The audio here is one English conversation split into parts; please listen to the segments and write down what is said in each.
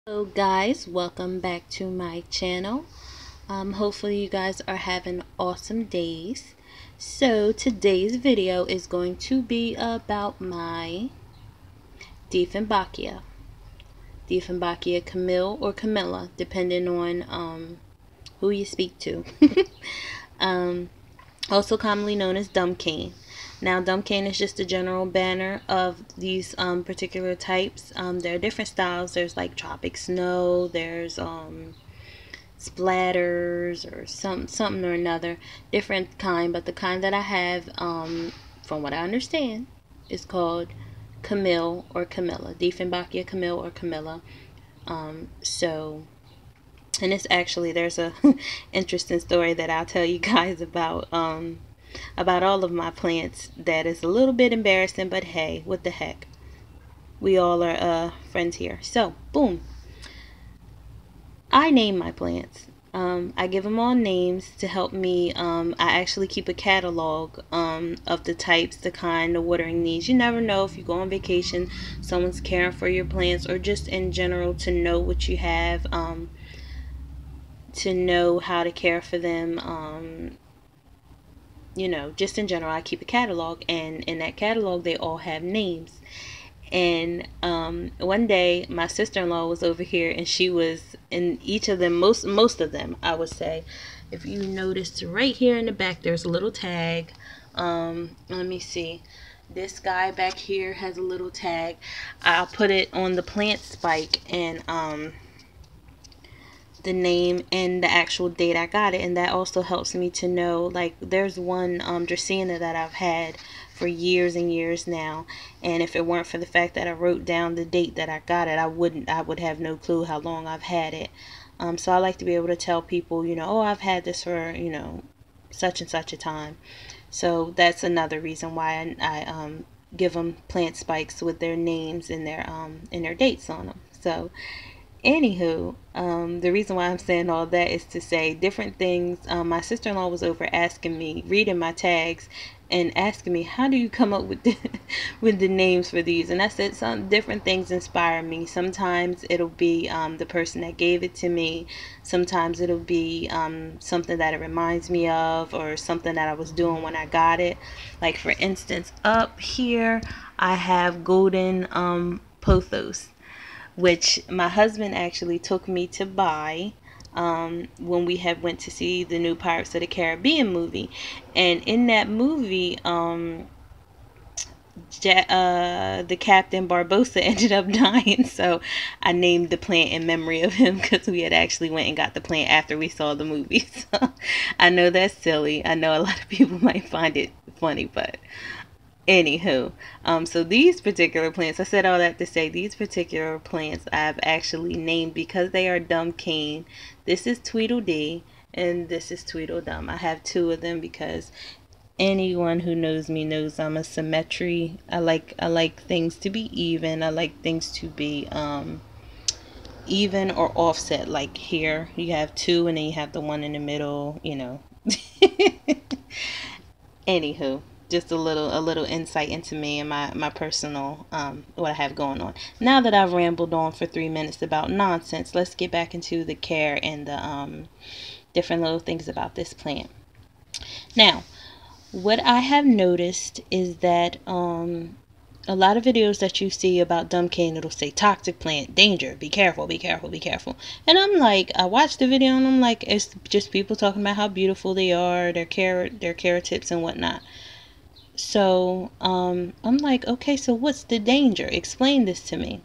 Hello guys, welcome back to my channel. Hopefully you guys are having awesome days. So today's video is going to be about my Dieffenbachia. Dieffenbachia Camille or Camilla, depending on who you speak to. um, Also commonly known as dumb cane. Now, dumb cane is just a general banner of these particular types. There are different styles. There's like tropic snow. There's splatters or something or another, different kind. But the kind that I have, from what I understand, is called Camille or Camilla. Dieffenbachia Camille or Camilla. So, and it's actually, there's a interesting story that I'll tell you guys about all of my plants that is a little bit embarrassing, but hey, what the heck, we all are friends here. So boom, I name my plants. I give them all names to help me. I actually keep a catalog of the types, the kind, the watering needs. You never know, if you go on vacation, someone's caring for your plants, or just in general to know what you have, to know how to care for them. Just in general, I keep a catalog, and in that catalog, they all have names. And one day, my sister-in-law was over here, and she was in each of them, most of them, I would say. If you notice, right here in the back, there's a little tag. Let me see. This guy back here has a little tag. I'll put it on the plant spike, and the name and the actual date I got it, and that also helps me to know, like, there's one Dracaena that I've had for years and years now, and if it weren't for the fact that I wrote down the date that I got it, I would have no clue how long I've had it. So I like to be able to tell people, oh, I've had this for, such and such a time. So that's another reason why I give them plant spikes with their names and their dates on them. So anywho, the reason why I'm saying all that is to say different things. My sister-in-law was over asking me, reading my tags, and asking me, how do you come up with with the names for these? And I said, some different things inspire me. Sometimes it'll be the person that gave it to me. Sometimes it'll be something that it reminds me of, or something that I was doing when I got it. Like, for instance, up here I have golden pothos, which my husband actually took me to buy when we had went to see the new Pirates of the Caribbean movie. And in that movie, the Captain Barbossa ended up dying, so I named the plant in memory of him, because we had actually went and got the plant after we saw the movie. So I know that's silly. I know a lot of people might find it funny, but anywho, so these particular plants, I said all that to say these particular plants I've actually named because they are dumb cane. This is Tweedledee and this is Tweedledum. I have two of them because anyone who knows me knows I'm a symmetry. I like things to be even. I like things to be even or offset. Like here, you have two, and then you have the one in the middle. Anywho, just a little insight into me and my personal what I have going on. Now that I've rambled on for 3 minutes about nonsense, let's get back into the care and the different little things about this plant. Now, what I have noticed is that a lot of videos that you see about dumb cane, it'll say toxic plant, danger, be careful, be careful, be careful. And I'm like, I watched the video and I'm like, it's just people talking about how beautiful they are, their care tips and whatnot. So I'm like, okay, so what's the danger? Explain this to me.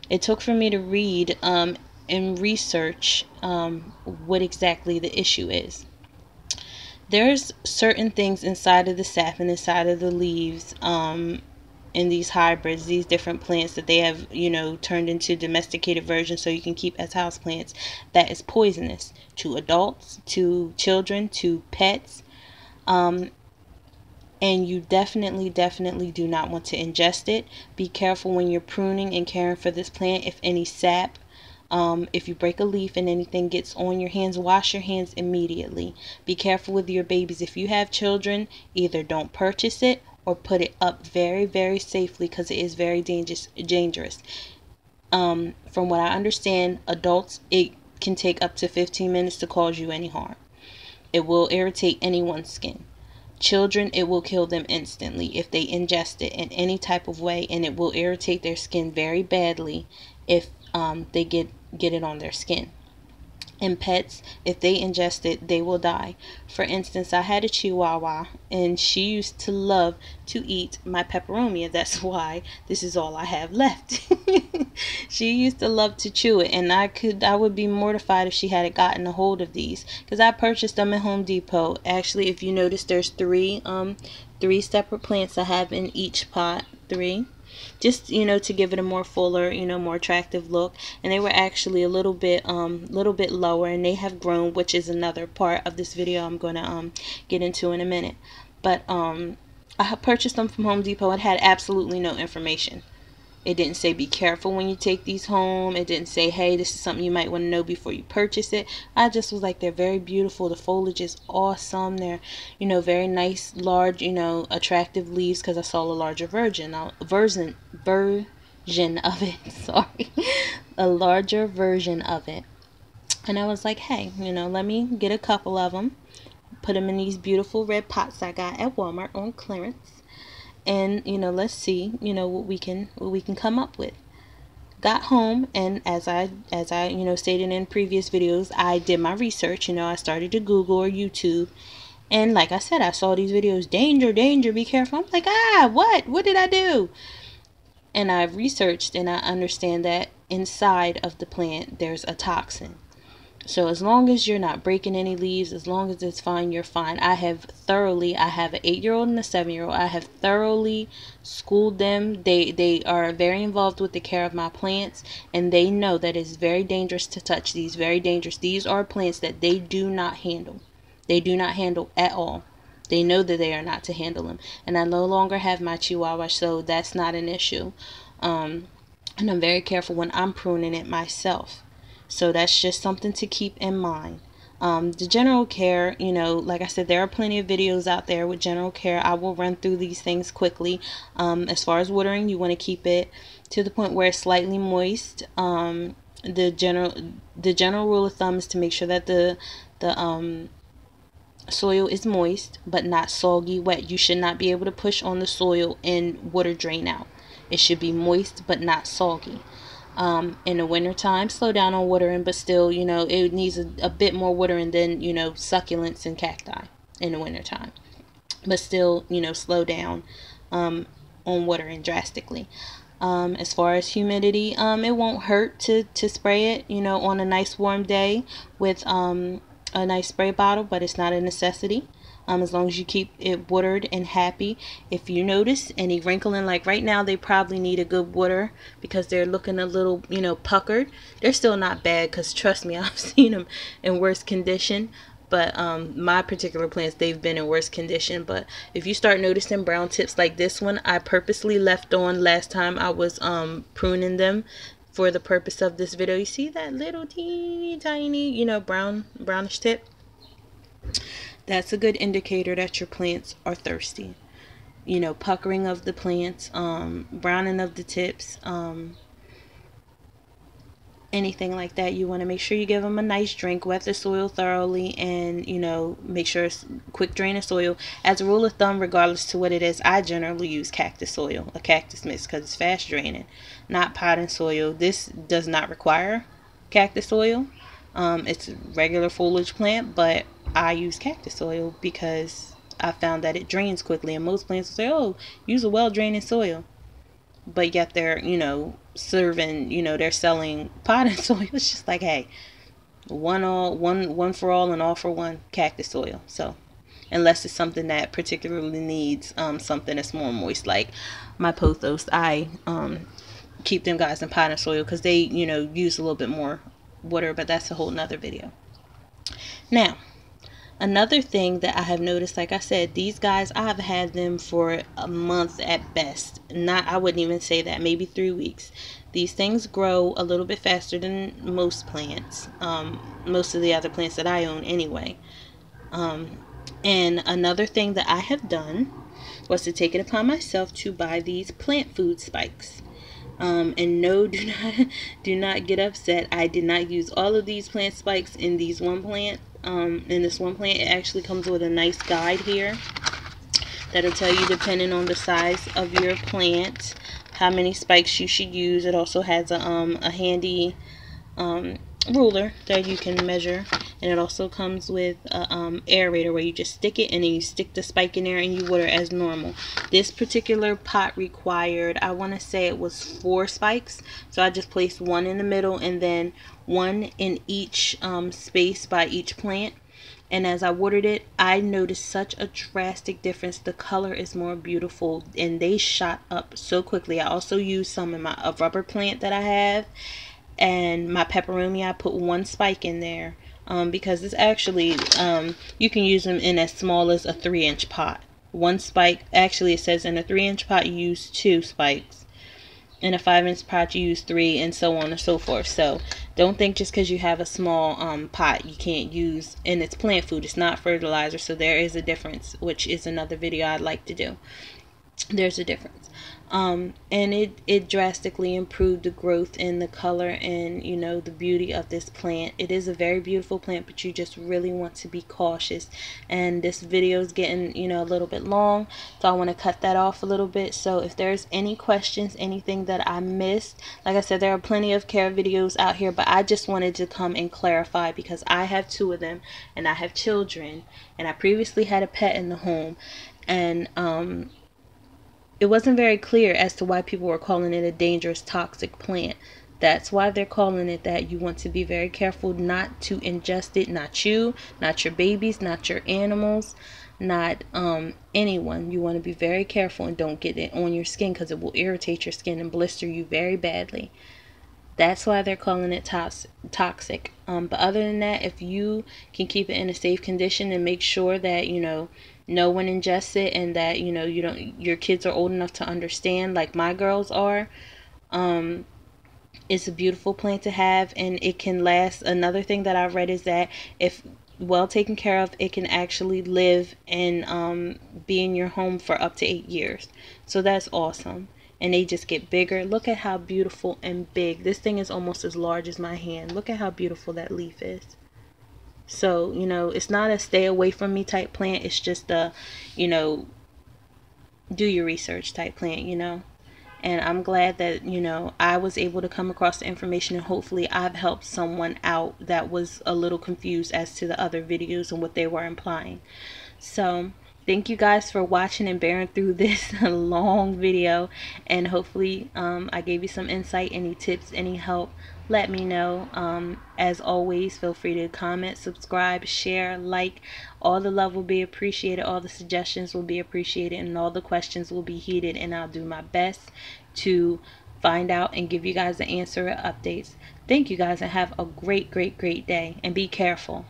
It took for me to read and research what exactly the issue is. There's certain things inside of the sap and inside of the leaves in these hybrids, these different plants that they have, turned into domesticated versions so you can keep as house plants, that is poisonous to adults, to children, to pets. And you definitely do not want to ingest it. Be careful when you're pruning and caring for this plant. If any sap, if you break a leaf and anything gets on your hands, wash your hands immediately. Be careful with your babies. If you have children, either don't purchase it or put it up very, very safely, because it is very dangerous. From what I understand, adults, it can take up to 15 minutes to cause you any harm. It will irritate anyone's skin. Children, it will kill them instantly if they ingest it in any type of way, and it will irritate their skin very badly if they get it on their skin. And pets, if they ingest it, they will die. For instance, I had a Chihuahua, and she used to love to eat my peperomia. That's why this is all I have left. She used to love to chew it, and I would be mortified if she had gotten a hold of these, because I purchased them at Home Depot. Actually, if you notice, there's three separate plants I have in each pot. Three. Just, to give it a more fuller, more attractive look. And they were actually a little bit lower, and they have grown, which is another part of this video I'm going to get into in a minute. But I purchased them from Home Depot. It had absolutely no information. It didn't say be careful when you take these home. It didn't say, hey, this is something you might want to know before you purchase it. I just was like, they're very beautiful. The foliage is awesome. They're, very nice, large, attractive leaves, because I saw a larger version of it. Sorry. A larger version of it. And I was like, hey, let me get a couple of them. Put them in these beautiful red pots I got at Walmart on clearance. And let's see what we can come up with. Got home, and as I stated in previous videos, I did my research. I started to Google or YouTube, and like I said, I saw these videos, danger, be careful. I'm like, what did I do? And I researched, and I understand that inside of the plant there's a toxin. So as long as you're not breaking any leaves, as long as it's fine, you're fine. I have an 8-year-old and a 7-year-old. I have thoroughly schooled them. They are very involved with the care of my plants, and they know that it's very dangerous to touch these. Very dangerous. These are plants that they do not handle. They do not handle at all. They know that they are not to handle them. And I no longer have my Chihuahua, so that's not an issue. And I'm very careful when I'm pruning it myself. So that's just something to keep in mind. The general care, like I said, there are plenty of videos out there with general care. I will run through these things quickly. As far as watering, you want to keep it to the point where it's slightly moist. The general rule of thumb is to make sure that the soil is moist but not soggy wet. You should not be able to push on the soil and water drain out. It should be moist but not soggy. In the wintertime, slow down on watering, but still, it needs a bit more watering than, succulents and cacti in the wintertime. But still, slow down on watering drastically. As far as humidity, it won't hurt to spray it, on a nice warm day with a nice spray bottle, but it's not a necessity. As long as you keep it watered and happy. If you notice any wrinkling, like right now, they probably need a good water because they're looking a little, puckered. They're still not bad, because trust me, I've seen them in worse condition. But my particular plants, they've been in worse condition. But if you start noticing brown tips like this one, I purposely left on last time I was pruning them for the purpose of this video. You see that little teeny tiny, brownish tip? That's a good indicator that your plants are thirsty. Puckering of the plants, browning of the tips, anything like that. You want to make sure you give them a nice drink, wet the soil thoroughly, and make sure it's quick drain of soil. As a rule of thumb, regardless to what it is, I generally use cactus soil, a cactus mix, because it's fast draining, not potting soil. This does not require cactus soil. It's a regular foliage plant, but I use cactus soil because I found that it drains quickly. And most plants will say, oh, use a well-draining soil. But yet they're, serving, they're selling potting soil. It's just like, hey, one for all and all for one, cactus soil. So unless it's something that particularly needs something that's more moist, like my pothos, I keep them guys in potting soil because they, use a little bit more water, but that's a whole nother video. Now, another thing that I have noticed, like I said, these guys, I've had them for a month at best. I wouldn't even say that, maybe 3 weeks. These things grow a little bit faster than most plants, most of the other plants that I own anyway. And another thing that I have done was to take it upon myself to buy these plant food spikes. And no, do not get upset. I did not use all of these plant spikes in these one plant. In this one plant, it actually comes with a nice guide here that'll tell you, depending on the size of your plant, how many spikes you should use. It also has a handy ruler that you can measure, and it also comes with a aerator where you just stick it and then you stick the spike in there and you water as normal. This particular pot required, I want to say it was 4 spikes, so I just placed one in the middle and then one in each space by each plant. And as I watered it, I noticed such a drastic difference. The color is more beautiful and they shot up so quickly. I also used some in my rubber plant that I have, and my peperomia. I put 1 spike in there because it's actually, you can use them in as small as a 3-inch pot. 1 spike, actually it says in a 3-inch pot you use 2 spikes. In a 5-inch pot you use 3, and so on and so forth. So don't think just because you have a small pot you can't use, and it's plant food, it's not fertilizer, so there is a difference, which is another video I'd like to do. There's a difference. And it drastically improved the growth and the color and, you know, the beauty of this plant. It is a very beautiful plant, but you just really want to be cautious. And this video is getting, you know, a little bit long, so I want to cut that off a little bit. So if there's any questions, anything that I missed, like I said, there are plenty of care videos out here, but I just wanted to come and clarify because I have 2 of them and I have children, and I previously had a pet in the home, and it wasn't very clear as to why people were calling it a dangerous toxic plant. That's why they're calling it that. You want to be very careful not to ingest it. Not you, not your babies, not your animals, not anyone. You want to be very careful and don't get it on your skin because it will irritate your skin and blister you very badly. That's why they're calling it toxic. But other than that, if you can keep it in a safe condition and make sure that, you know, no one ingests it, and that, you know, your kids are old enough to understand, like my girls are, it's a beautiful plant to have, and it can last. Another thing that I read is that if well taken care of, it can actually live and be in your home for up to 8 years. So that's awesome. And they just get bigger. Look at how beautiful and big. This thing is almost as large as my hand. Look at how beautiful that leaf is. So, you know, it's not a stay away from me type plant. It's just a, you know, do your research type plant, you know. And I'm glad that, you know, I was able to come across the information, and hopefully I've helped someone out that was a little confused as to the other videos and what they were implying. So thank you guys for watching and bearing through this long video, and hopefully I gave you some insight. Any tips, any help, let me know. As always, feel free to comment, subscribe, share, like. All the love will be appreciated, all the suggestions will be appreciated, and all the questions will be heeded, and I'll do my best to find out and give you guys the answer and updates. Thank you guys, and have a great day, and be careful.